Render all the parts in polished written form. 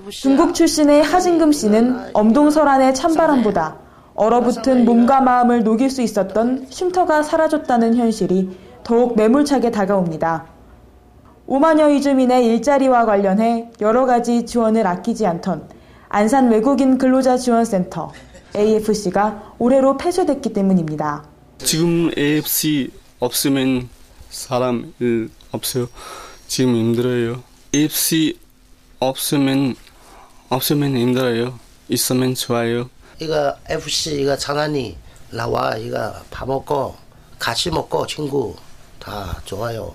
중국 출신의 하진금 씨는 엄동설안의 찬바람보다 얼어붙은 몸과 마음을 녹일 수 있었던 쉼터가 사라졌다는 현실이 더욱 매몰차게 다가옵니다. 5만여 이주민의 일자리와 관련해 여러 가지 지원을 아끼지 않던 안산 외국인 근로자 지원센터 AFC가 올해로 폐쇄됐기 때문입니다. 지금 AFC 없으면 사람 일 없어요. 지금 힘들어요. AFC 없으면 힘들어요. 있으면 좋아요. 이거 FC가 장난이 나와. 이거 밥 먹고 같이 먹고 친구 다 좋아요.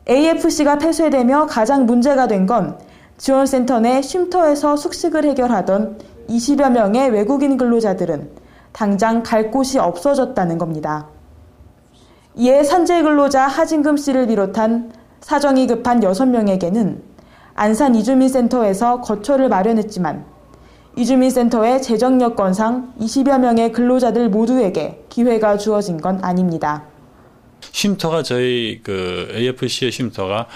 AFC가 폐쇄되며 가장 문제가 된 건 지원센터 내 쉼터에서 숙식을 해결하던 20여 명의 외국인 근로자들은 당장 갈 곳이 없어졌다는 겁니다. 이에 산재 근로자 하진금 씨를 비롯한 사정이 급한 6명에게는 안산 이주민센터에서 거처를 마련했지만 이주민센터의 재정 여건상 20여 명의 근로자들 모두에게 기회가 주어진 건 아닙니다. 쉼터가 저희 AFC의 쉼터가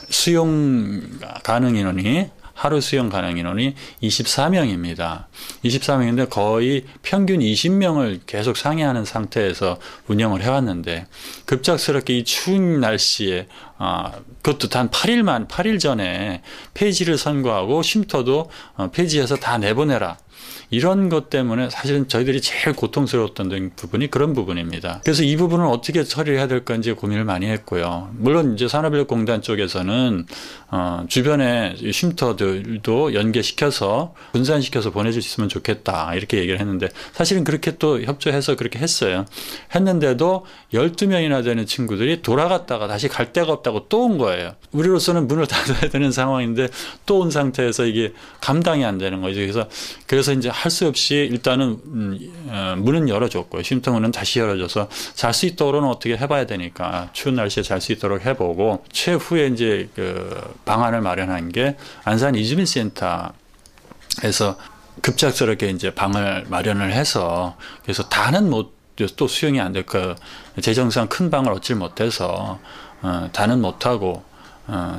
수용 가능 인원이 하루 수용 가능 인원이 24명입니다. 24명인데 거의 평균 20명을 계속 상회하는 상태에서 운영을 해왔는데 급작스럽게 이 추운 날씨에 그것도 단 8일 전에 폐지를 선고하고 쉼터도 폐지해서 다 내보내라. 이런 것 때문에 사실은 저희들이 제일 고통스러웠던 부분이 그런 부분입니다. 그래서 이 부분을 어떻게 처리를 해야 될 건지 고민을 많이 했고요. 물론 이제 산업인력공단 쪽에서는 주변에 쉼터들도 연계시켜서 분산시켜서 보내줄 수 있으면 좋겠다 이렇게 얘기를 했는데 사실은 그렇게 또 협조해서 그렇게 했어요. 했는데도 12명이나 되는 친구들이 돌아갔다가 다시 갈 데가 없다고 또 온 거예요. 우리로서는 문을 닫아야 되는 상황인데 또 온 상태에서 이게 감당이 안 되는 거죠. 그래서 이제 할 수 없이 일단은 문은 열어줬고요. 쉼터 문은 다시 열어줘서 잘 수 있도록은 어떻게 해봐야 되니까 추운 날씨에 잘 수 있도록 해보고 최후에 이제 방안을 마련한 게 안산 이주민센터에서 급작스럽게 이제 방을 마련을 해서 그래서 다는 또 수용이 안 될 거 재정상 큰 방을 얻질 못해서 다는 못하고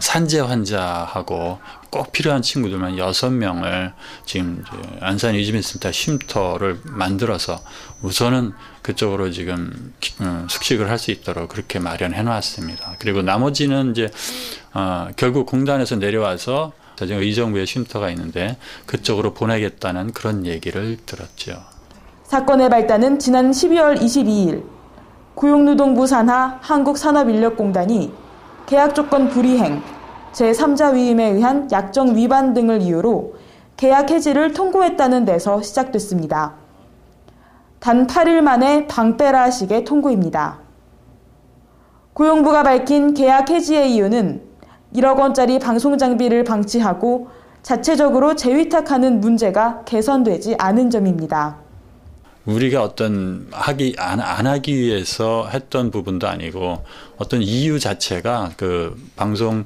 산재 환자하고 꼭 필요한 친구들만 6명을 지금 안산 이주민센터 쉼터를 만들어서 우선은 그쪽으로 지금 숙식을 할 수 있도록 그렇게 마련해 놨습니다. 그리고 나머지는 이제 결국 공단에서 내려와서 의정부에 쉼터가 있는데 그쪽으로 보내겠다는 그런 얘기를 들었죠. 사건의 발단은 지난 12월 22일 고용노동부 산하 한국산업인력공단이 계약 조건 불이행, 제3자 위임에 의한 약정 위반 등을 이유로 계약 해지를 통고했다는 데서 시작됐습니다. 단 8일 만에 방빼라식의 통고입니다. 고용부가 밝힌 계약 해지의 이유는 1억 원짜리 방송 장비를 방치하고 자체적으로 재위탁하는 문제가 개선되지 않은 점입니다. 우리가 안 하기 위해서 했던 부분도 아니고 어떤 이유 자체가 방송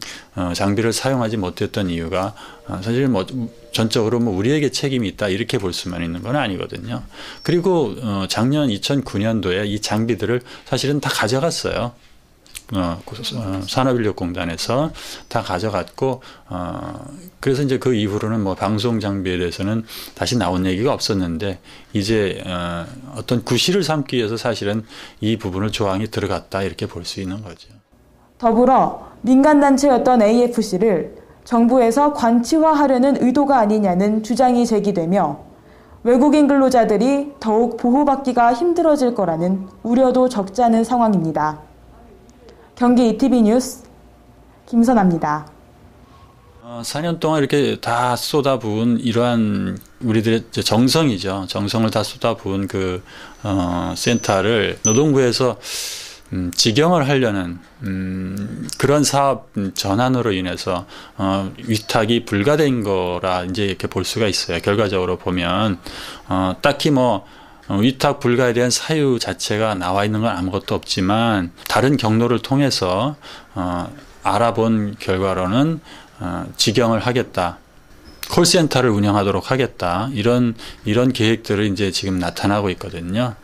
장비를 사용하지 못했던 이유가 사실 전적으로 우리에게 책임이 있다 이렇게 볼 수만 있는 건 아니거든요. 그리고 작년 2009년도에 이 장비들을 사실은 다 가져갔어요. 산업인력공단에서 다 가져갔고 그래서 이제 그 이후로는 방송 장비에 대해서는 다시 나온 얘기가 없었는데 이제 어떤 구실을 삼기 위해서 사실은 이 부분을 조항이 들어갔다 이렇게 볼 수 있는 거죠. 더불어 민간단체였던 AFC를 정부에서 관치화하려는 의도가 아니냐는 주장이 제기되며 외국인 근로자들이 더욱 보호받기가 힘들어질 거라는 우려도 적지 않은 상황입니다. 경기 ETV 뉴스 김선아입니다. 4년 동안 이렇게 다 쏟아부은 이러한 우리들의 정성이죠. 정성을 다 쏟아부은 센터를 노동부에서 직영을 하려는 그런 사업 전환으로 인해서 위탁이 불가된 거라 이제 이렇게 볼 수가 있어요. 결과적으로 보면 딱히 위탁 불가에 대한 사유 자체가 나와 있는 건 아무것도 없지만 다른 경로를 통해서 알아본 결과로는 직영을 하겠다. 콜센터를 운영하도록 하겠다. 이런 계획들을 이제 지금 나타나고 있거든요.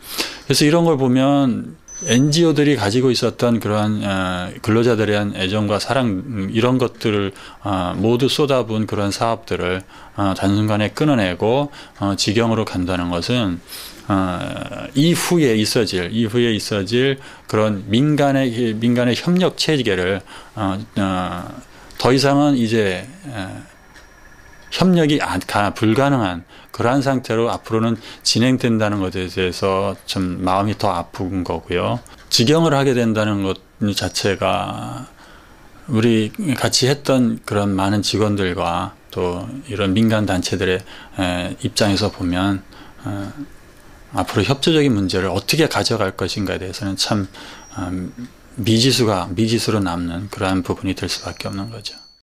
그래서 이런 걸 보면 NGO들이 가지고 있었던 그러한 근로자들에 대한 애정과 사랑 이런 것들을 모두 쏟아부은 그런 사업들을 단순간에 끊어내고 직영으로 간다는 것은 이후에 있어질 그런 민간의 협력 체계를 더 이상은 이제 협력이 불가능한 그러한 상태로 앞으로는 진행된다는 것에 대해서 좀 마음이 더 아픈 거고요. 직영을 하게 된다는 것 자체가 우리 같이 했던 그런 많은 직원들과 또 이런 민간 단체들의 입장에서 보면 앞으로 협조적인 문제를 어떻게 가져갈 것인가에 대해서는 참 미지수로 남는 그러한 부분이 될 수밖에 없는 거죠.